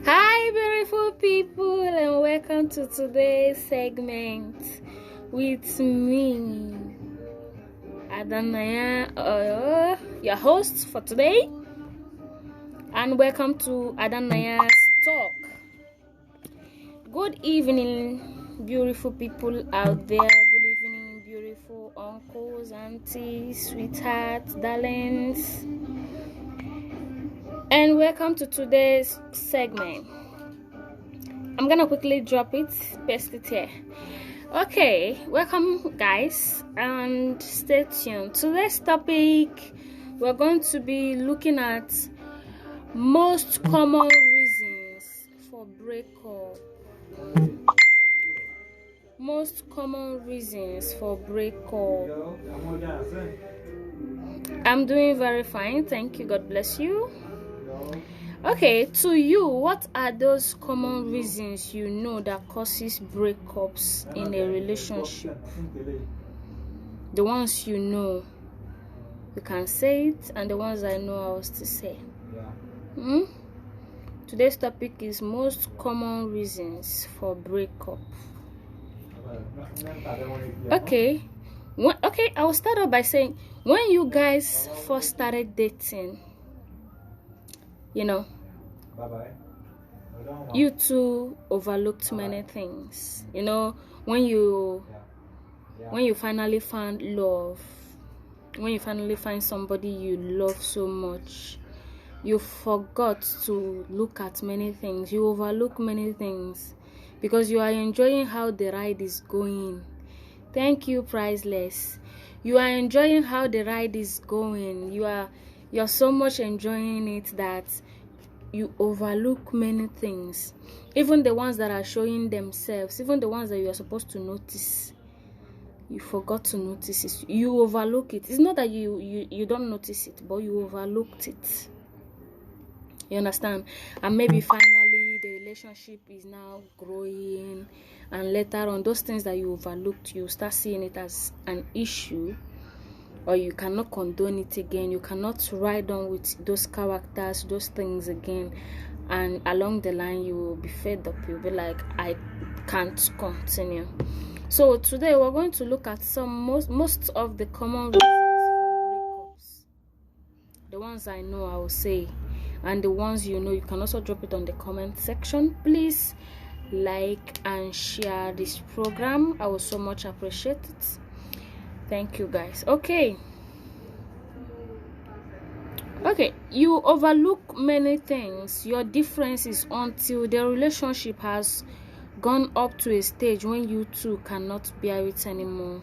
Hi, beautiful people, and welcome to today's segment with me, Adanaya, your host for today, and welcome to Adanaya's Talk. Good evening, beautiful people out there. Good evening, beautiful uncles, aunties, sweethearts, darlings, and welcome to today's segment. I'm gonna quickly drop it, paste it here. Okay, welcome guys, and stay tuned. Today's topic, we're going to be looking at most common reasons for breakup. Most common reasons for breakup. I'm doing very fine, thank you. God bless you. Okay, to you, what are those common reasons you know that causes breakups in a relationship? The ones you know, you can say it, and the ones I know I was to say. Today's topic is most common reasons for breakup. Okay, I will start off by saying, when you guys first started dating, you two overlooked many things. When you finally found love, when you finally find somebody you love so much, you forgot to look at many things. You overlook many things because you are enjoying how the ride is going. Thank you, priceless. You are enjoying how the ride is going. You're so much enjoying it that you overlook many things, even the ones that are showing themselves, even the ones that you are supposed to notice. You forgot to notice it. You overlook it. It's not that you don't notice it, but you overlooked it. You understand? And maybe finally the relationship is now growing, and later on those things that you overlooked, you start seeing it as an issue, or you cannot condone it again. You cannot ride on with those characters, those things again, and along the line you will be fed up. You'll be like, I can't continue. So today we're going to look at most of the common reasons for breakups. The ones I know, I will say, and the ones you know, you can also drop it on the comment section. Please like and share this program. I will so much appreciate it. Thank you guys. Okay, you overlook many things, your differences, until the relationship has gone up to a stage when you two cannot bear it anymore.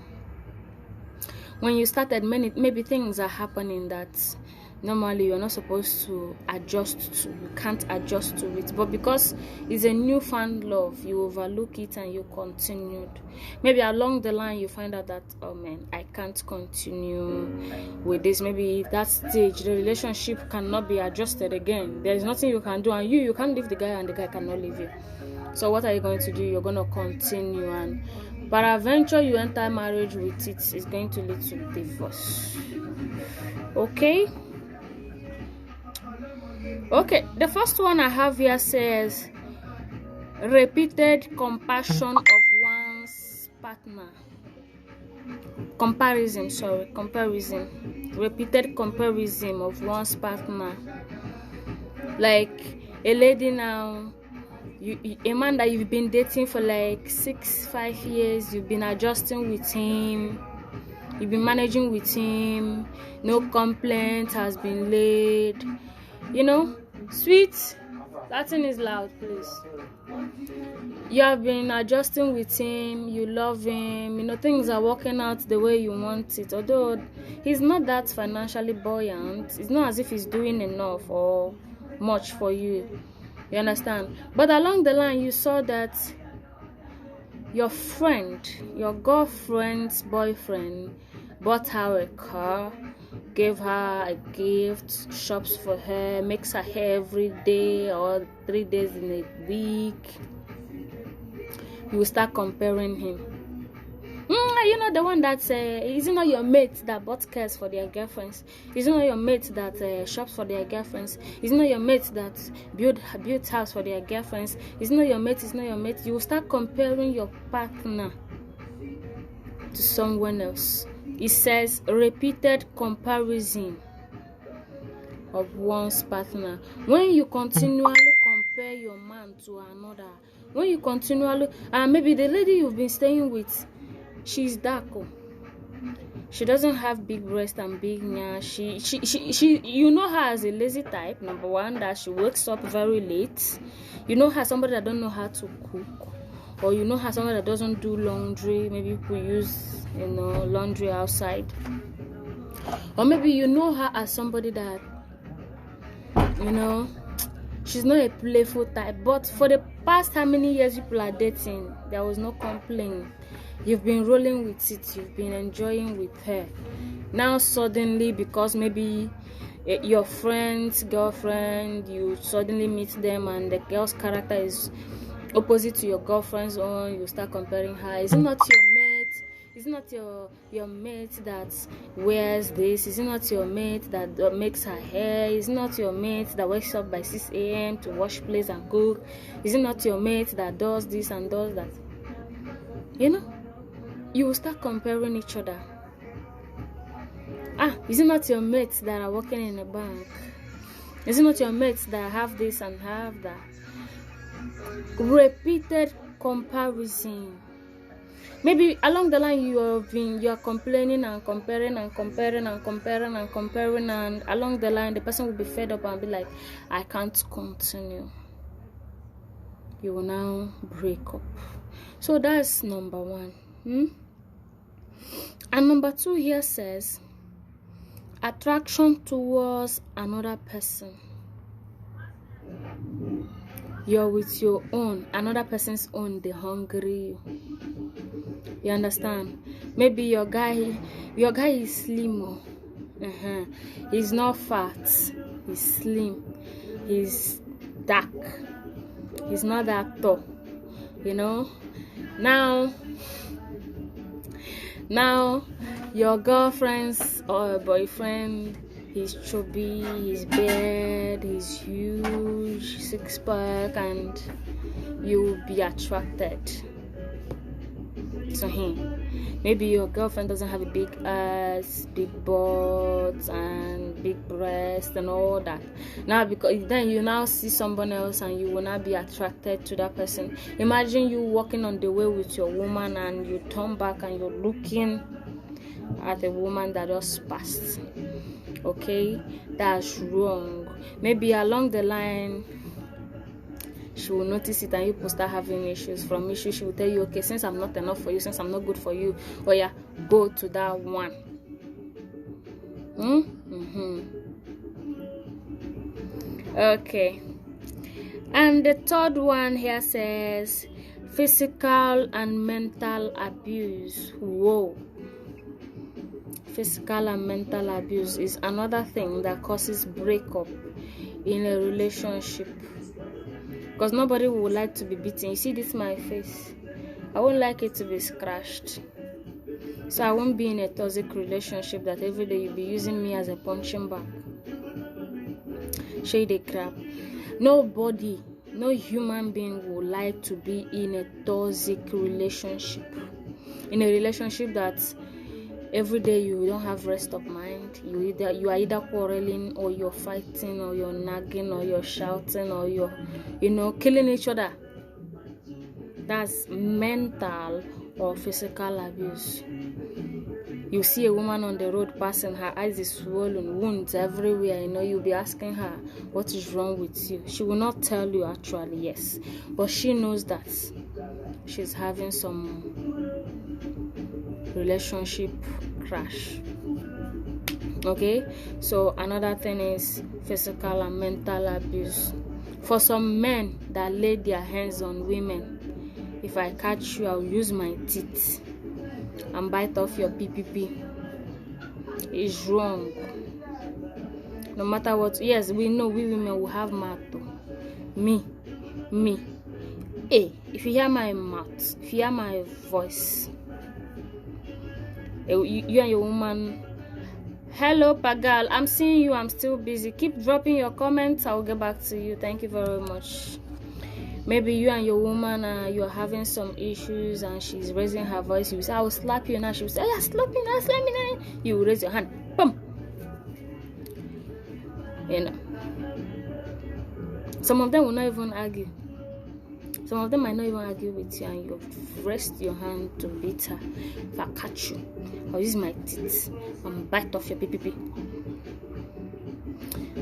When you started, maybe things are happening that normally you're not supposed to adjust to. You can't adjust to it, but because it's a newfound love, you overlook it and you continued. Maybe along the line you find out that, oh man, I can't continue with this. Maybe that stage the relationship cannot be adjusted again. There's nothing you can do, and you can't leave the guy, and the guy cannot leave you. So what are you going to do? You're going to continue, and peradventure you enter marriage with it. It's going to lead to divorce. Okay, the first one I have here says repeated comparison of one's partner. Comparison. Repeated comparison of one's partner. Like a lady now, a man that you've been dating for like 5 years, you've been adjusting with him, you've been managing with him, no complaint has been laid, sweet. That thing is loud, please. You have been adjusting with him, you love him, things are working out the way you want it, although he's not that financially buoyant. It's not as if he's doing enough or much for you. You understand? But along the line, you saw that your friend, your girlfriend's boyfriend, bought her a car, gave her a gift, shops for her, makes her hair every day or 3 days in a week. You will start comparing him. You know, the one that's is it not your mate that bought cars for their girlfriends? Is it not your mate that shops for their girlfriends? Is it not your mate that build house for their girlfriends? Is it not your mate? It's not your mate. You will start comparing your partner to someone else. It says repeated comparison of one's partner. When you continually compare your man to another, when you continually maybe the lady you've been staying with, she's dark. She doesn't have big breast and big nya. She you know her as a lazy type. Number one, that she wakes up very late. You know her somebody that don't know how to cook, or you know her somebody that doesn't do laundry. Maybe people use laundry outside, or maybe you know her as somebody that she's not a playful type. But for the past how many years people are dating, there was no complaint. You've been rolling with it, you've been enjoying with her. Now suddenly, because maybe your friend's girlfriend, you suddenly meet them and the girl's character is opposite to your girlfriend's own, you start comparing her. Is it not your mate? Is it not your mate that wears this? Is it not your mate that makes her hair? Is it not your mate that wakes up by 6 a.m. to wash plates and cook? Is it not your mate that does this and does that? You will start comparing each other. Is it not your mates that are working in a bank? Is it not your mates that have this and have that? Repeated comparison. Maybe along the line you are complaining and comparing and comparing and comparing and comparing, and along the line the person will be fed up and be like, I can't continue. You will now break up. So that's number one. And number two here says attraction towards another person. You're with your own, another person's own, they hungry you. You understand? Maybe your guy is slim. He's not fat. He's slim. He's dark. He's not that tall. Now your girlfriend's or boyfriend, he's chubby, he's bad, he's huge, 6-pack, and you will be attracted to him. Maybe your girlfriend doesn't have a big ass, big butt, and big breast and all that. Now, because then you now see someone else and you will not be attracted to that person. Imagine you walking on the way with your woman and you turn back and you're looking at a woman that just passed. Okay, that's wrong. Maybe along the line she will notice it and you will start having issues. From issues she will tell you, okay, since I'm not enough for you, since I'm not good for you, go to that one. Okay, and the third one here says physical and mental abuse. Whoa. Physical and mental abuse is another thing that causes breakup in a relationship. Because nobody would like to be beaten. You see this my face? I won't like it to be scratched. So I won't be in a toxic relationship that every day you'll be using me as a punching bag. Shady crap. Nobody, no human being would like to be in a toxic relationship. In a relationship that every day you don't have rest of mind. You are either quarreling, or you're fighting, or you're nagging, or you're shouting, or you're killing each other. That's mental or physical abuse. You see a woman on the road passing, her eyes is swollen, wounds everywhere. You'll be asking her, what is wrong with you? She will not tell you actually, yes, but she knows that she's having some relationship crash. Okay, so another thing is physical and mental abuse. For some men that lay their hands on women, if I catch you, I'll use my teeth and bite off your PPP. It's wrong. No matter what. Yes, we know we women will have mouth. Me. Hey, if you hear my mouth, if you hear my voice, You and your woman. Hello Pagal, I'm seeing you. I'm still busy. Keep dropping your comments. I'll get back to you. Thank you very much. Maybe you and your woman you're having some issues and she's raising her voice. You say, I will slap you now. She will say, yeah, slap me now, slap me now. You will raise your hand. Boom. You know. Some of them will not even argue. Some of them might not even argue with you, and you've raised your hand to beat her. If I catch you, I'll use my teeth and bite off your pee.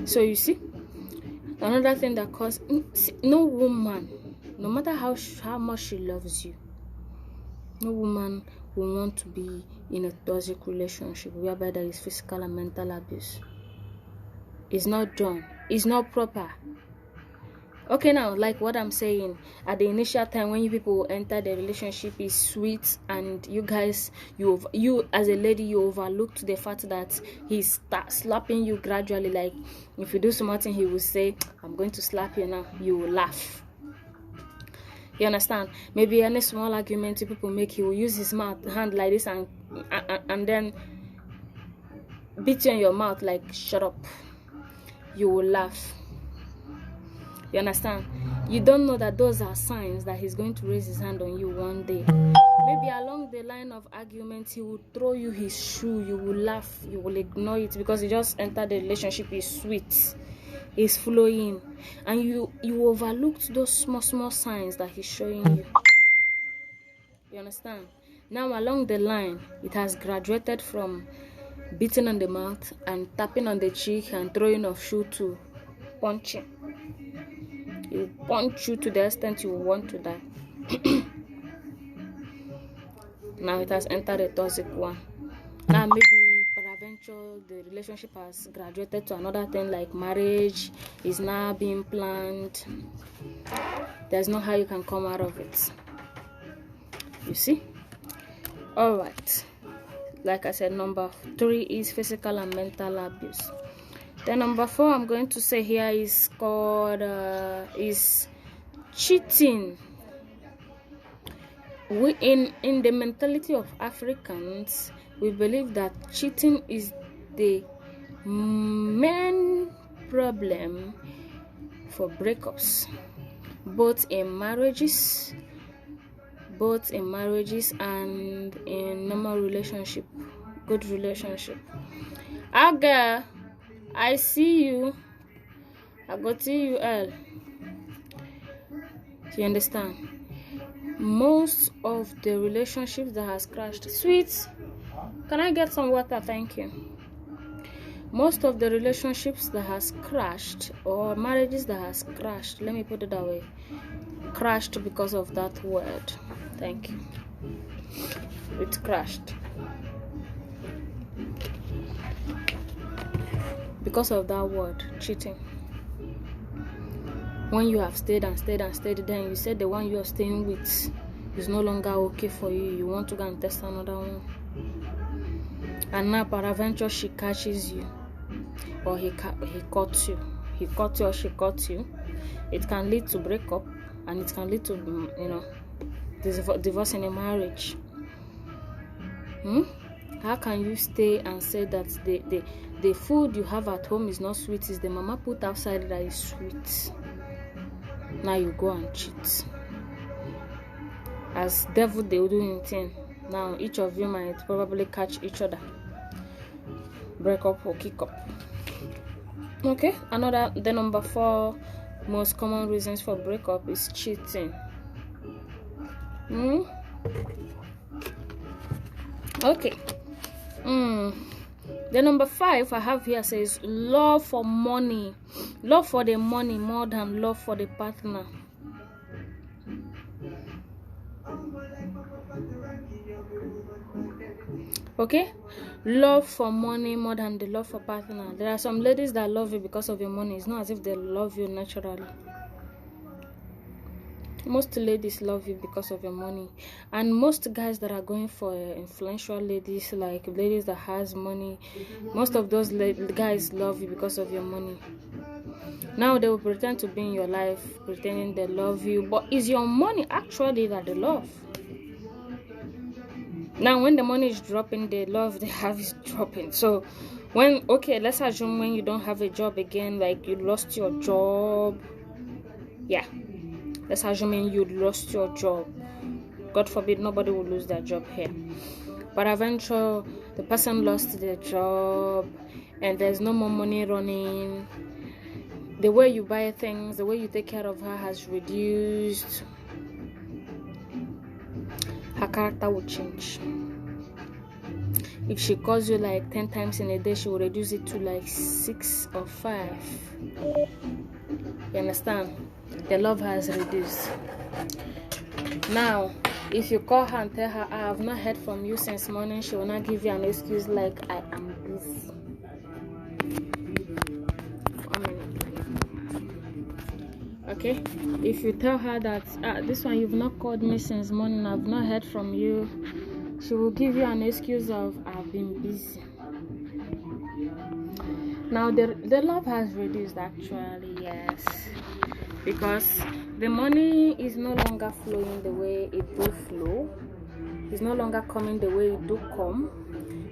So you see, another thing that causes no woman, no matter how much she loves you, no woman will want to be in a toxic relationship whereby there is physical and mental abuse. It's not done. It's not proper. Okay, now, like what I'm saying, at the initial time when you people enter the relationship is sweet, and you guys, you as a lady, you overlooked the fact that he starts slapping you gradually. Like if you do something, he will say, I'm going to slap you now. You will laugh. You understand? Maybe any small argument you people make, he will use his hand like this and then beat you in your mouth like, shut up. You will laugh. You understand? You don't know that those are signs that he's going to raise his hand on you one day. Maybe along the line of arguments, he will throw you his shoe. You will laugh. You will ignore it because you just entered the relationship. Is sweet. It's flowing. And you overlooked those small signs that he's showing you. You understand? Now along the line, it has graduated from beating on the mouth and tapping on the cheek and throwing of shoe to punching. He will punch you to the extent you will want to die. Now it has entered a toxic one. Now maybe peradventure the relationship has graduated to another thing like marriage is now being planned. There's no how you can come out of it. You see? Alright. Like I said, number 3 is physical and mental abuse. Then number 4 I'm going to say here is called is cheating. We in the mentality of Africans, we believe that cheating is the main problem for breakups, both in marriages and in normal relationship, good relationship. Aga, I see you. I got you, L. You understand? Most of the relationships that has crashed, sweet, can I get some water? Thank you. Most of the relationships that has crashed, or marriages that has crashed, let me put it that way, crashed because of that word. Thank you. It crashed because of that word, cheating. When you have stayed, then you said the one you are staying with is no longer okay for you. You want to go and test another one. And now, peradventure, she catches you, or he caught you. He caught you or she caught you. It can lead to breakup, and it can lead to, divorce in a marriage. How can you stay and say that the food you have at home is not sweet? Is the mama put outside that is sweet? Now you go and cheat. As devil they will do anything. Now each of you might probably catch each other. Break up or kick up. Okay, the number 4 most common reasons for breakup is cheating. Okay. The number 5 I have here says love for money. Love for the money more than love for the partner. Okay? Love for money more than the love for partner. There are some ladies that love you because of your money. It's not as if they love you naturally. Most ladies love you because of your money, and most guys that are going for influential ladies, like ladies that has money, most of those guys love you because of your money. Now they will pretend to be in your life, pretending they love you, but is your money actually that they love? Now when the money is dropping, the love they have is dropping. So when, okay, let's assume when you don't have a job again, like you lost your job. Yeah, let's assume you lost your job. God forbid, nobody will lose their job here. But eventually, the person lost their job and there's no more money running. The way you buy things, the way you take care of her has reduced. Her character will change. If she calls you like 10 times in a day, she will reduce it to like 6 or 5. You understand? The love has reduced. Now, if you call her and tell her, I have not heard from you since morning, she will not give you an excuse like, I am busy. Okay? If you tell her that, this one, you've not called me since morning, I've not heard from you, she will give you an excuse of, I've been busy. Now, the love has reduced actually, yes. Because the money is no longer flowing the way it do flow. It's no longer coming the way it do come.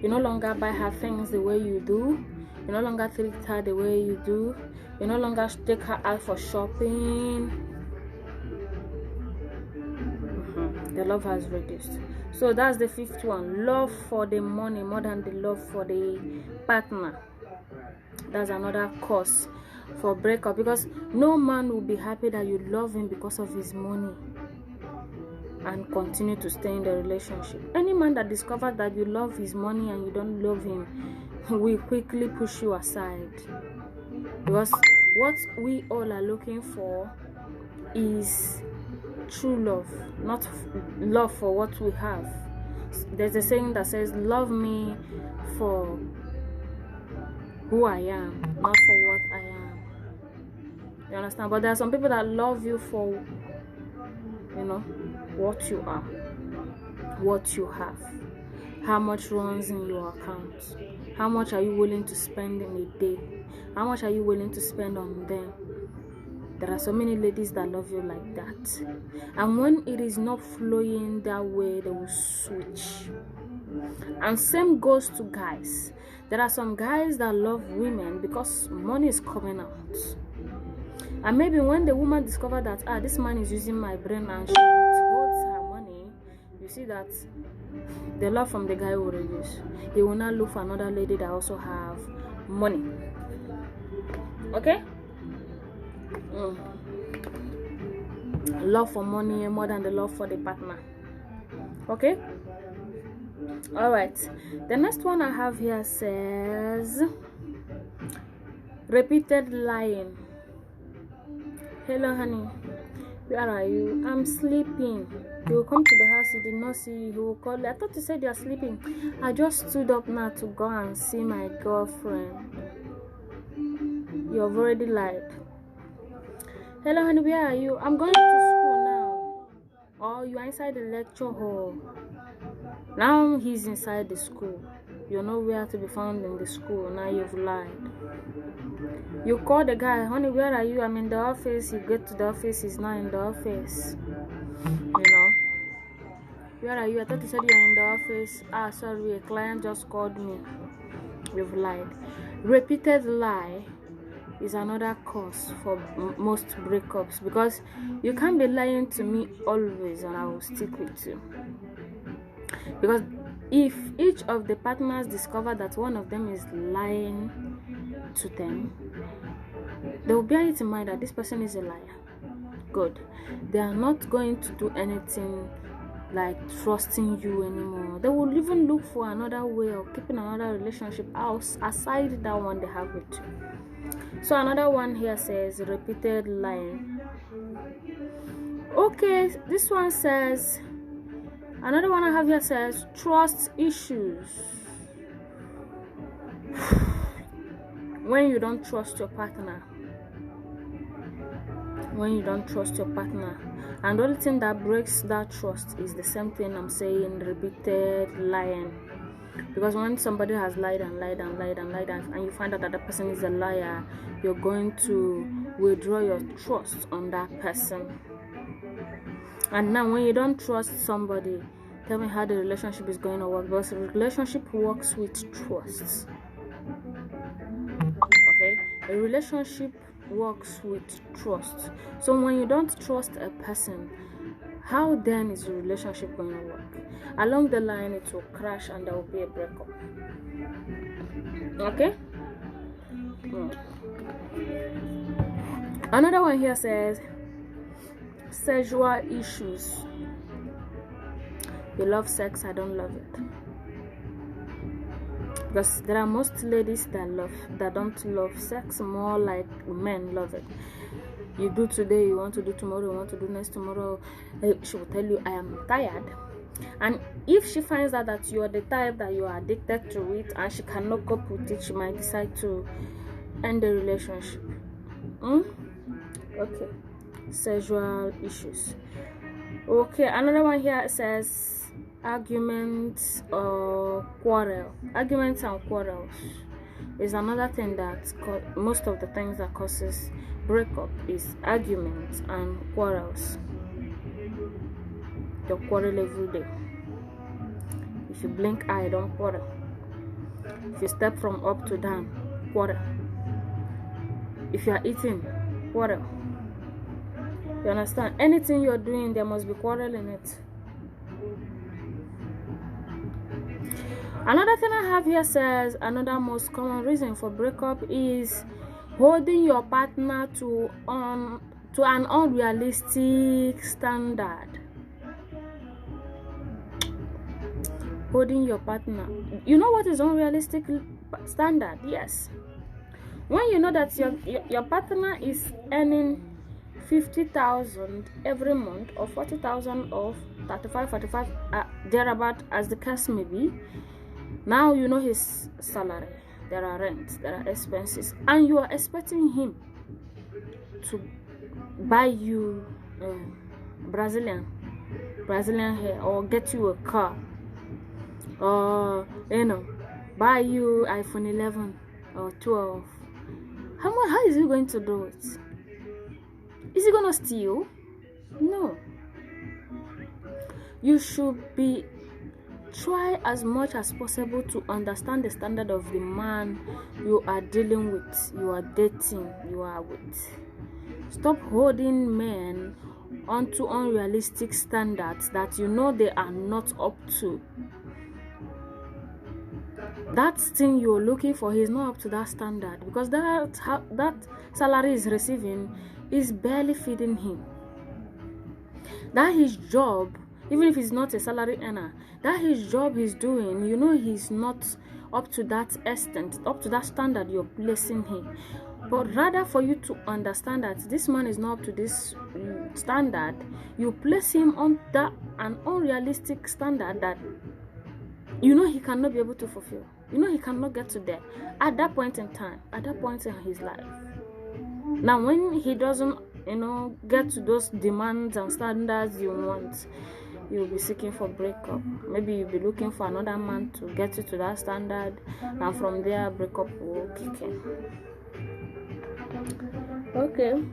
You no longer buy her things the way you do. You no longer treat her the way you do. You no longer take her out for shopping. The love has reduced. So that's the 5th one. Love for the money more than the love for the partner. That's another cause for breakup, because no man will be happy that you love him because of his money and continue to stay in the relationship. Any man that discovers that you love his money and you don't love him will quickly push you aside, because what we all are looking for is true love, not love for what we have. There's a saying that says, love me for who I am, not for what I am. You understand? But there are some people that love you for, you know, what you are, what you have, how much runs in your account, how much are you willing to spend in a day, how much are you willing to spend on them. There are so many ladies that love you like that, and when it is not flowing that way, they will switch. And same goes to guys. There are some guys that love women because money is coming out, and maybe when the woman discovers that this man is using my brain and she withholds her money, you see that the love from the guy will reduce. He will not look for another lady that also have money. Okay? Love for money more than the love for the partner. Okay? Alright, the next one I have here says repeated lying. Hello honey, where are you? I'm sleeping. You will come to the house, you did not see you. He will call you. I thought you said you are sleeping. I just stood up now to go and see my girlfriend. You have already lied. Hello honey, where are you? I'm going to school now. Oh, you are inside the lecture hall. Now he's inside the school. You're nowhere to be found in the school. Now you've lied. You call the guy, honey, where are you? I'm in the office. You get to the office, he's not in the office. You know, where are you? I thought you said you're in the office. Sorry, a client just called me. You've lied. Repeated lie is another cause for most breakups, because you can't be lying to me always and I will stick with you. Because if each of the partners discover that one of them is lying to them, they will bear it in mind that this person is a liar. Good. They are not going to do anything like trusting you anymore. They will even look for another way of keeping another relationship else aside that one they have with you. So another one here says repeated lying. Okay, this one says, another one I have here says trust issues. When you don't trust your partner, and the only thing that breaks that trust is the same thing I'm saying, repeated lying. Because when somebody has lied and you find out that the person is a liar, you're going to withdraw your trust on that person. And now when you don't trust somebody, tell me how the relationship is going to work, because the relationship works with trust. Okay, a relationship works with trust. So when you don't trust a person, how then is the relationship going to work? Along the line, it will crash and there will be a breakup. Okay. Another one here says sexual issues. You love sex, I don't love it. Because there are most ladies that don't love sex more like men love it. You do today, you want to do tomorrow, you want to do next tomorrow. She will tell you, I am tired. And if she finds out that you are the type that you are addicted to it and she cannot cope with it, she might decide to end the relationship. Okay, sexual issues. Okay, another one here says arguments or quarrel. Arguments and quarrels is another thing that most of the things that causes breakup is arguments and quarrels. You quarrel every day. If you blink eye, don't quarrel. If you step from up to down, quarrel. If you are eating, quarrel. You understand? Anything you're doing, there must be quarrel in it. Another thing I have here says another most common reason for breakup is holding your partner to an unrealistic standard. Holding your partner. You know what is unrealistic standard? Yes. When you know that your partner is earning 50,000 every month, or 40,000, or 35, 45, thereabout, as the case may be. Now you know his salary. There are rents, there are expenses, and you are expecting him to buy you Brazilian hair, or get you a car, or buy you iPhone 11 or 12. How is he going to do it? Is he gonna steal? No. You should try as much as possible to understand the standard of the man you are dealing with, you are dating, you are with. Stop holding men onto unrealistic standards that you know they are not up to. That thing you're looking for, he's not up to that standard, because that salary he's receiving is barely feeding him. That his job, even if he's not a salary earner, that his job he's doing, you know he's not up to that extent, up to that standard you're placing him. But rather for you to understand that this man is not up to this standard, you place him on an unrealistic standard that you know he cannot be able to fulfill. You know he cannot get to there at that point in time, at that point in his life. Now when he doesn't get to those demands and standards you want, you'll be seeking for breakup. Maybe you'll be looking for another man to get you to that standard, and from there breakup will kick in. Okay.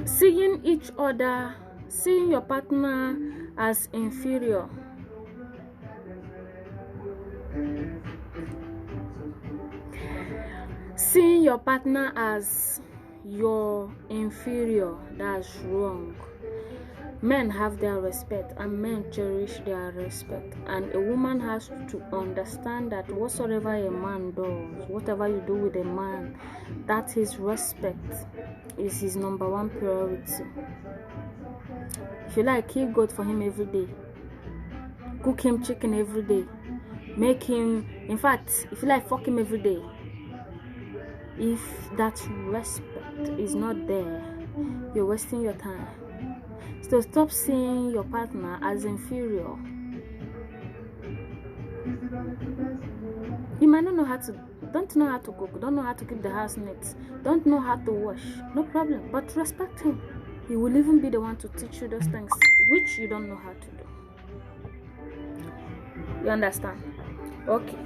Seeing your partner as inferior. Seeing your partner as your inferior, that's wrong. Men have their respect, and men cherish their respect, and a woman has to understand that whatsoever a man does, whatever you do with a man, that his respect is his number one priority. If you like, keep goat for him every day, cook him chicken every day, make him, in fact, if you like, fuck him every day. If that respect is not there, you're wasting your time. So stop seeing your partner as inferior. You might not know don't know how to cook, don't know how to keep the house neat, don't know how to wash, no problem, but respect him. He will even be the one to teach you those things which you don't know how to do. You understand? Okay.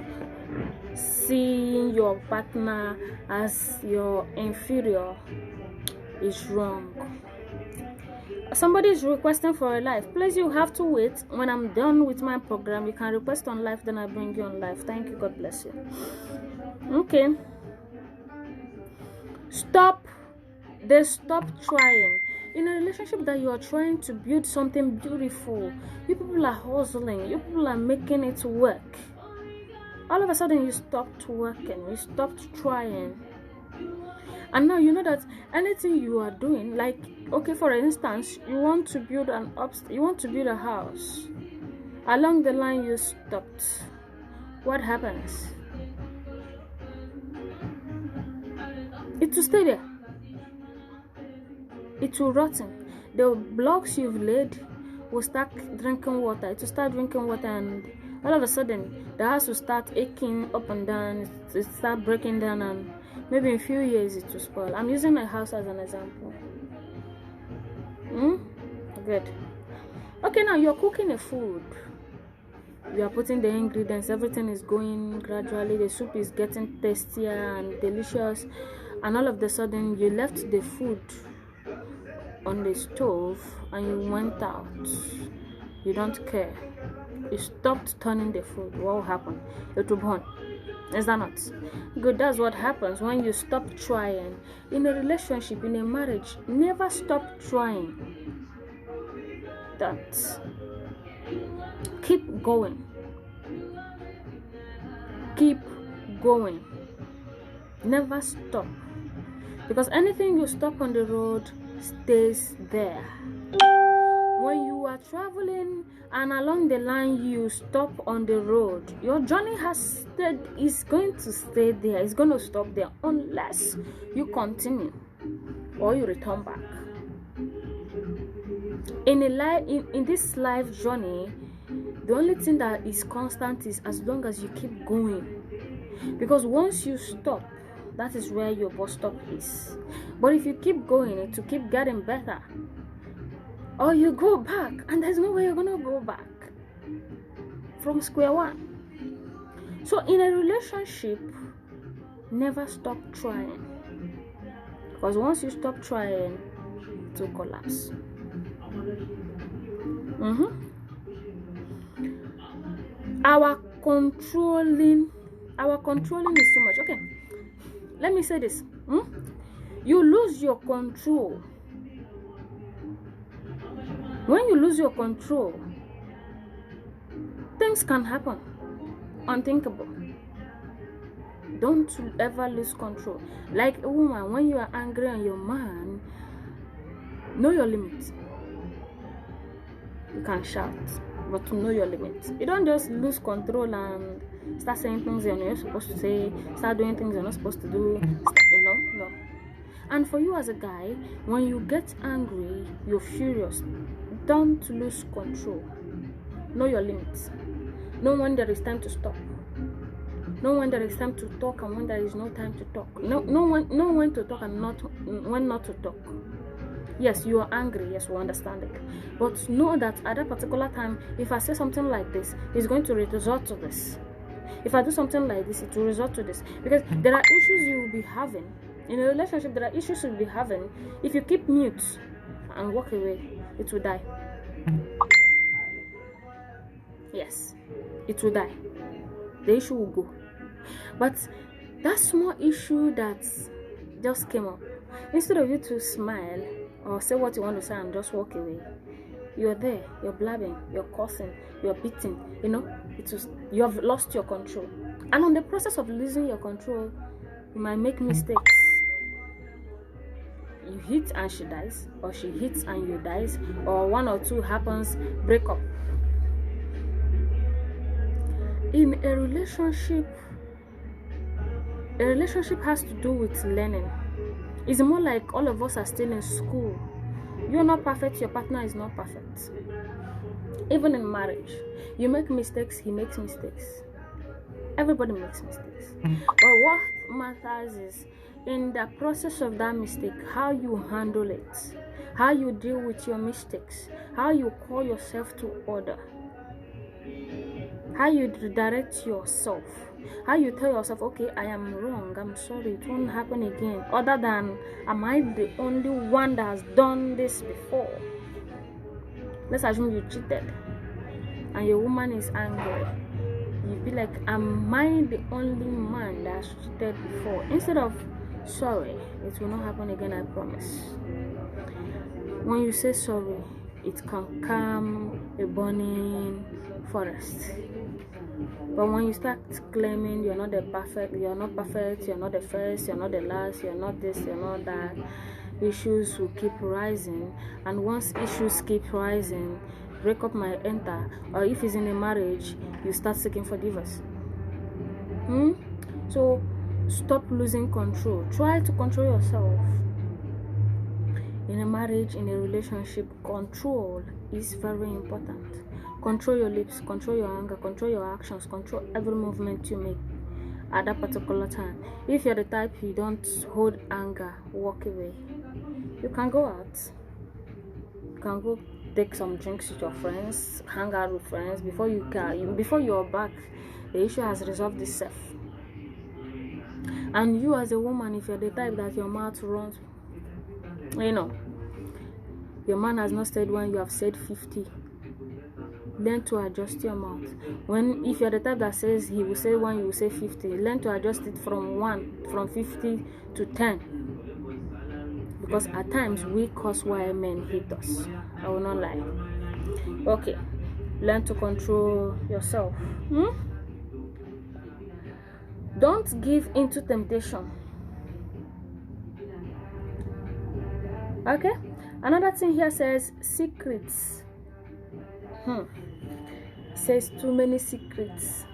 seeing your partner as your inferior is wrong. Somebody is requesting for a live. Please, you have to wait. When I'm done with my program, you can request on live, then I bring you on live. Thank you. God bless you. Okay. Stop trying. In a relationship that you are trying to build something beautiful, you people are hustling, you people are making it work. All of a sudden you stopped working, you stopped trying. And now you know that anything you are doing, like, okay, for instance, you want to build a house. Along the line you stopped. What happens? It will stay there. It will rotten. The blocks you've laid will start drinking water. It will start drinking water, and all of a sudden the house will start aching up and down. It will start breaking down, and maybe in a few years it will spoil. I'm using my house as an example. Good. Okay, now you're cooking a food. You are putting the ingredients. Everything is going gradually. The soup is getting tastier and delicious, and all of a sudden you left the food on the stove and you went out. You don't care. You stopped turning the food. What will happen? It will burn. Is that not good? That's what happens when you stop trying. In a relationship, in a marriage, never stop trying. That keep going. Keep going. Never stop. Because anything you stop on the road stays there. When you are traveling and along the line you stop on the road, your journey is going to stay there. It's going to stop there unless you continue or you return back. In this life journey, the only thing that is constant is as long as you keep going. Because once you stop, that is where your bus stop is. But if you keep going, it will keep getting better. Or you go back, and there's no way you're gonna go back from square one. So in a relationship, never stop trying. Because once you stop trying, it will collapse. Our controlling is too much. Okay, let me say this. You lose your control. When you lose your control, things can happen. Unthinkable. Don't ever lose control. Like a woman, when you are angry on your man, know your limits. You can shout, but to know your limits. You don't just lose control and start saying things you're not supposed to say, start doing things you're not supposed to do. No. And for you as a guy, when you get angry, you're furious, don't lose control. Know your limits. Know when there is time to stop. Know when there is time to talk and when there is no time to talk. Know when to talk and when not to talk. Yes, you are angry. Yes, we understand it. But know that at that particular time, if I say something like this, it's going to result to this. If I do something like this, it will result to this. Because there are issues you will be having. In a relationship, there are issues you'll be having. If you keep mute and walk away, it will die. Yes, it will die. The issue will go. But that small issue that just came up, instead of you to smile or say what you want to say and just walk away, you're there, you're blabbing, you're cursing, you're beating, you have lost your control. And on the process of losing your control, you might make mistakes. You hit and she dies, or she hits and you dies, or one or two happens, breakup. In a relationship has to do with learning. It's more like all of us are still in school. You're not perfect, your partner is not perfect. Even in marriage, you make mistakes, he makes mistakes. Everybody makes mistakes. But what matters is, in the process of that mistake, how you handle it, how you deal with your mistakes, how you call yourself to order. how you redirect yourself, how you tell yourself, okay, I am wrong, I'm sorry, it won't happen again. Other than, am I the only one that has done this before? Let's assume you cheated and your woman is angry. You be like, am I the only man that has cheated before? Instead of, sorry, it will not happen again, I promise. When you say sorry, it can calm a burning forest. But when you start claiming you're not the perfect, you're not perfect, you're not the first, you're not the last, you're not this, you're not that, issues will keep rising. And once issues keep rising, breakup might enter. Or if it's in a marriage, you start seeking for divorce. So stop losing control. Try to control yourself. In a marriage, in a relationship, control is very important. Control your lips, control your anger, control your actions, control every movement you make at that particular time. If you're the type you don't hold anger, walk away. You can go out. You can go take some drinks with your friends, hang out with friends. Before you're back, the issue has resolved itself. And you as a woman, if you're the type that your mouth runs, your man has not said one, you have said 50. Learn to adjust your mouth. If you're the type that says he will say one, you will say 50, learn to adjust it from 50 to 10. Because at times we cause why men hate us. I will not lie. Okay, learn to control yourself. Don't give into temptation. Okay, another thing here says secrets. Says too many secrets.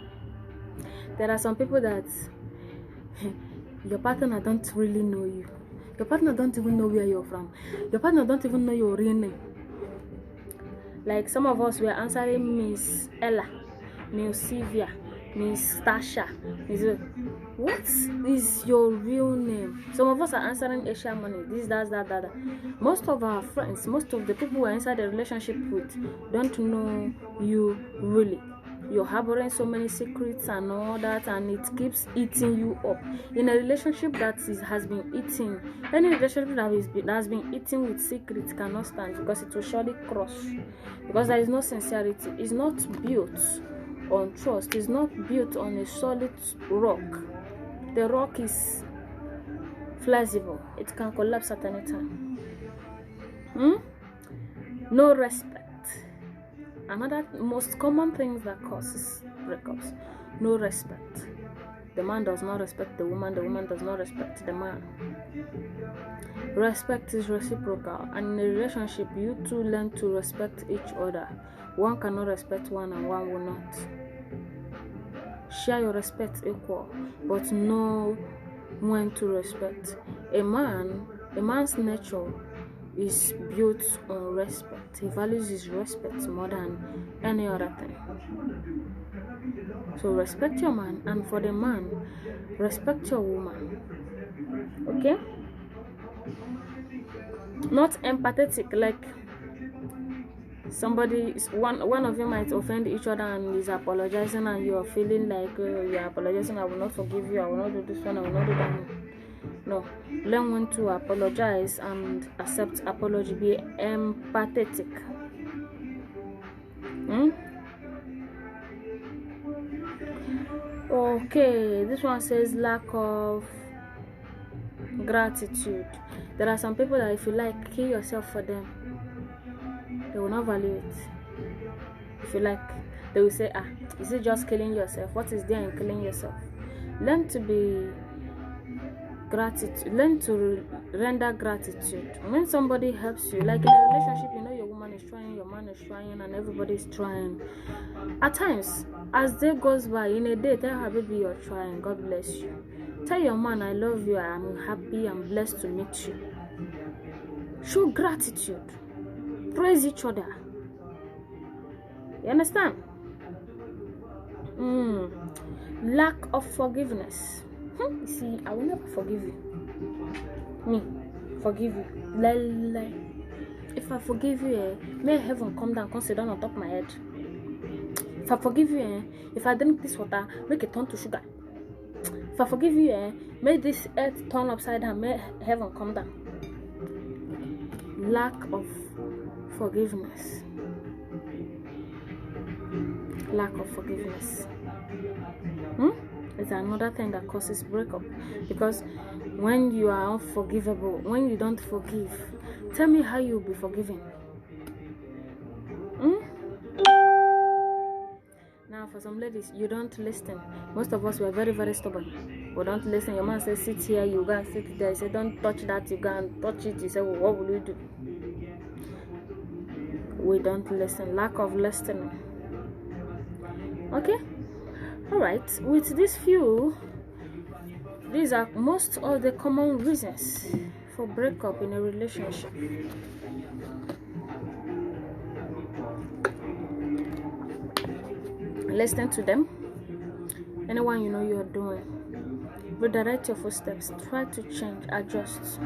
There are some people that your partner don't really know you. Your partner don't even know where you're from. Your partner don't even know your real name. Like some of us were answering Miss Ella, Miss Sylvia, Miss Tasha. What is your real name? Some of us are answering Asia Money, this, that. Most of our friends, most of the people we're inside the relationship with don't know you really. You're harboring so many secrets and all that, and it keeps eating you up. In a relationship that has been eating, any relationship that has been eating with secrets cannot stand, because it will surely crush. Because there is no sincerity. It's not built on trust. It's not built on a solid rock. The rock is flexible. It can collapse at any time. No respect. Another most common thing that causes breakups. No respect. The man does not respect the woman does not respect the man. Respect is reciprocal, and in a relationship you two learn to respect each other. One cannot respect one and one will not. Share your respect equal, but know when to respect. A man's nature is built on respect. He values his respect more than any other thing. So respect your man, and for the man, respect your woman. Okay? Not empathetic, like one of you might offend each other and is apologizing, and you are feeling like you're apologizing. I will not forgive you, I will not do this one, I will not do that one. No, learn when to apologize and accept apology. Be empathetic. Okay, this one says lack of gratitude. There are some people that if you like, kill yourself for them, they will not value it. If you like, they will say, is it just killing yourself? What is there in killing yourself? Learn to be gratitude. Learn to render gratitude. When somebody helps you, like in a relationship, your woman is trying, your man is trying, and everybody is trying. At times, as day goes by, in a day, tell her, baby, you're trying, God bless you. Tell your man, I love you, I'm happy, I'm blessed to meet you. Show gratitude. Praise each other. You understand? Lack of forgiveness. You see, I will never forgive you. Me, forgive you. If I forgive you, may heaven come down, come sit down on top of my head. If I forgive you, if I drink this water, make it turn to sugar. If I forgive you, make this earth turn upside down, make heaven come down. Lack of forgiveness. Lack of forgiveness is another thing that causes breakup. Because when you are unforgivable, when you don't forgive, tell me how you'll be forgiving. Now, for some ladies, you don't listen. Most of us were very, very stubborn. We don't listen. Your man says, sit here, you go and sit there. You say, don't touch that, you go and touch it. You say, well, what will you do? We don't listen. Lack of listening. Okay? Alright. With these few, these are most of the common reasons for breakup in a relationship. Listen to them. Anyone you know you're doing, redirect your footsteps. Try to change, adjust.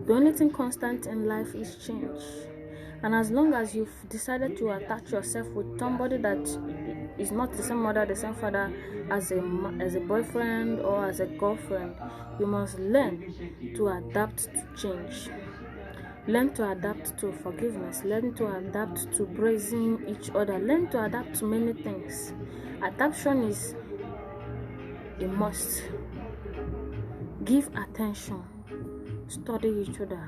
The only thing constant in life is change. And as long as you've decided to attach yourself with somebody that is not the same mother, the same father, as a boyfriend or as a girlfriend, you must learn to adapt to change. Learn to adapt to forgiveness. Learn to adapt to praising each other. Learn to adapt to many things. Adaptation is a must. Give attention. Study each other.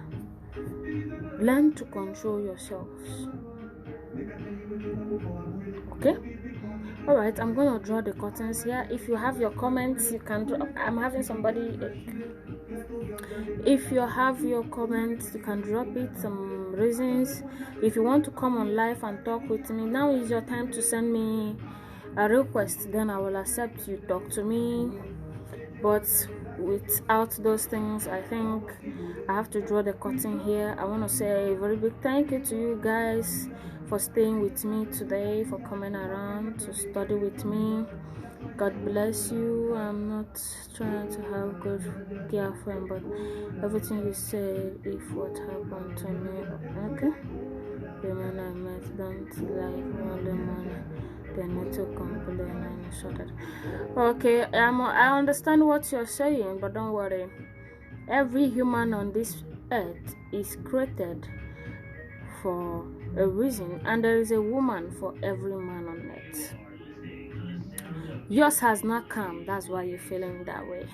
Learn to control yourselves. Okay? Alright, I'm going to draw the curtains here. If you have your comments, you can drop. I'm having somebody. If you have your comments, you can drop it. Some reasons. If you want to come on live and talk with me, now is your time to send me a request. Then I will accept you talk to me. But without those things, I think I have to draw the curtain here. I want to say a very big thank you to you guys for staying with me today, for coming around to study with me. God bless you. I'm not trying to have good girlfriend, but everything you say, if what happened to me, okay? The man I met don't like only money. They need to complain and shut it. Okay, I understand what you're saying, but don't worry. Every human on this earth is created for a reason, and there is a woman for every man on earth. Yours has not come, that's why you're feeling that way.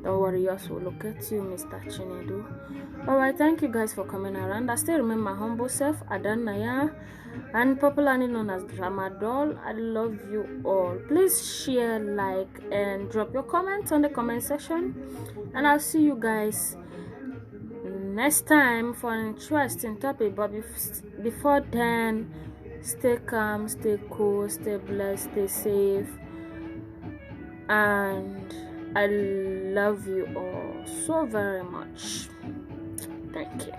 Don't worry, yours will look at you, Mr. Chinedu. Alright, thank you guys for coming around. I still remember my humble self, Adanaya, and popularly known as Dramadol. I love you all. Please share, like, and drop your comments on the comment section. And I'll see you guys next time for an interesting topic. But before then, stay calm, stay cool, stay blessed, stay safe. And I love you all so very much. Thank you.